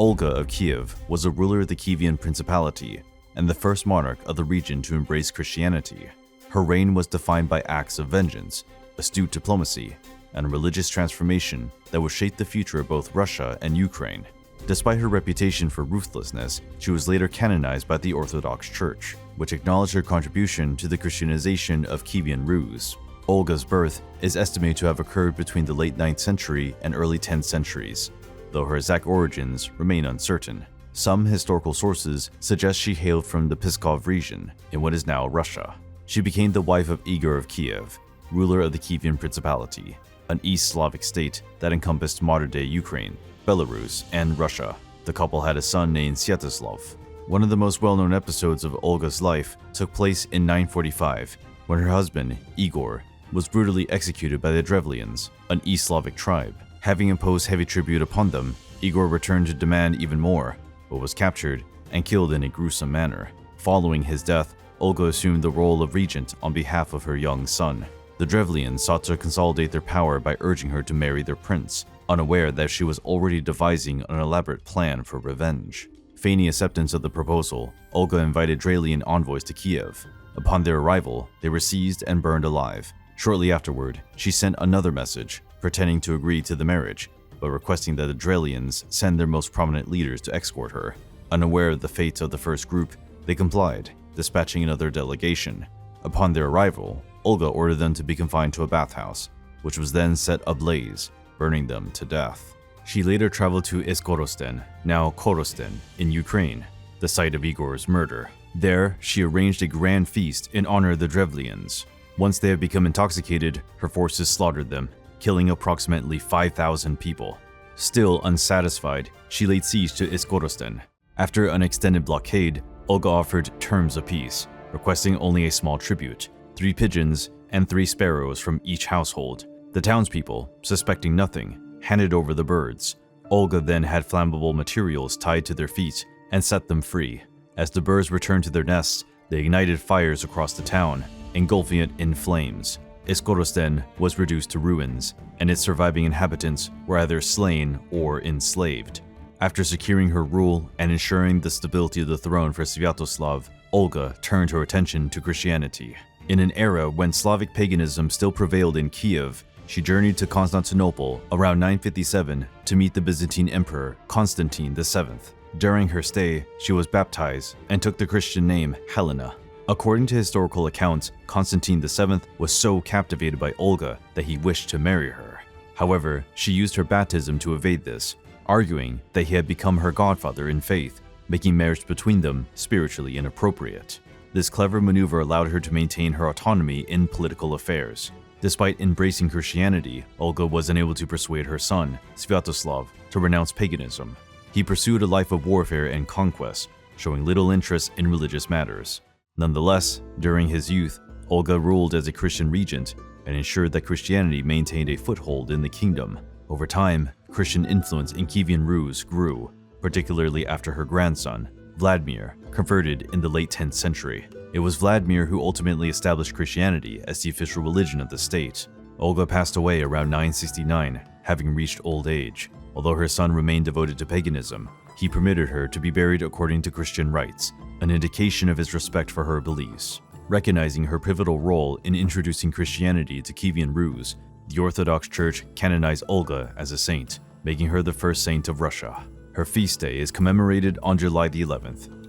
Olga of Kiev was a ruler of the Kievan Principality and the first monarch of the region to embrace Christianity. Her reign was defined by acts of vengeance, astute diplomacy, and religious transformation that would shape the future of both Russia and Ukraine. Despite her reputation for ruthlessness, she was later canonized by the Orthodox Church, which acknowledged her contribution to the Christianization of Kievan Rus. Olga's birth is estimated to have occurred between the late 9th century and early 10th centuries, though her exact origins remain uncertain. Some historical sources suggest she hailed from the Pskov region in what is now Russia. She became the wife of Igor of Kiev, ruler of the Kievan Principality, an East Slavic state that encompassed modern-day Ukraine, Belarus, and Russia. The couple had a son named Sviatoslav. One of the most well-known episodes of Olga's life took place in 945, when her husband, Igor, was brutally executed by the Drevlians, an East Slavic tribe. Having imposed heavy tribute upon them, Igor returned to demand even more, but was captured and killed in a gruesome manner. Following his death, Olga assumed the role of regent on behalf of her young son. The Drevlians sought to consolidate their power by urging her to marry their prince, unaware that she was already devising an elaborate plan for revenge. Feigning acceptance of the proposal, Olga invited Drevlian envoys to Kiev. Upon their arrival, they were seized and burned alive. Shortly afterward, she sent another message, pretending to agree to the marriage, but requesting that the Drevlians send their most prominent leaders to escort her. Unaware of the fate of the first group, they complied, dispatching another delegation. Upon their arrival, Olga ordered them to be confined to a bathhouse, which was then set ablaze, burning them to death. She later traveled to Iskorosten, now Korosten, in Ukraine, the site of Igor's murder. There, she arranged a grand feast in honor of the Drevlians. Once they had become intoxicated, her forces slaughtered them, killing approximately 5,000 people. Still unsatisfied, she laid siege to Iskorosten. After an extended blockade, Olga offered terms of peace, requesting only a small tribute, 3 pigeons and 3 sparrows from each household. The townspeople, suspecting nothing, handed over the birds. Olga then had flammable materials tied to their feet and set them free. As the birds returned to their nests, they ignited fires across the town, engulfing it in flames. Iskorosten was reduced to ruins, and its surviving inhabitants were either slain or enslaved. After securing her rule and ensuring the stability of the throne for Sviatoslav, Olga turned her attention to Christianity. In an era when Slavic paganism still prevailed in Kiev, she journeyed to Constantinople around 957 to meet the Byzantine Emperor Constantine VII. During her stay, she was baptized and took the Christian name Helena. According to historical accounts, Constantine VII was so captivated by Olga that he wished to marry her. However, she used her baptism to evade this, arguing that he had become her godfather in faith, making marriage between them spiritually inappropriate. This clever maneuver allowed her to maintain her autonomy in political affairs. Despite embracing Christianity, Olga was unable to persuade her son, Sviatoslav, to renounce paganism. He pursued a life of warfare and conquest, showing little interest in religious matters. Nonetheless, during his youth, Olga ruled as a Christian regent and ensured that Christianity maintained a foothold in the kingdom. Over time, Christian influence in Kievan Rus grew, particularly after her grandson, Vladimir, converted in the late 10th century. It was Vladimir who ultimately established Christianity as the official religion of the state. Olga passed away around 969, having reached old age. Although her son remained devoted to paganism, he permitted her to be buried according to Christian rites, an indication of his respect for her beliefs. Recognizing her pivotal role in introducing Christianity to Kievan Rus, the Orthodox Church canonized Olga as a saint, making her the first saint of Russia. Her feast day is commemorated on July the 11th.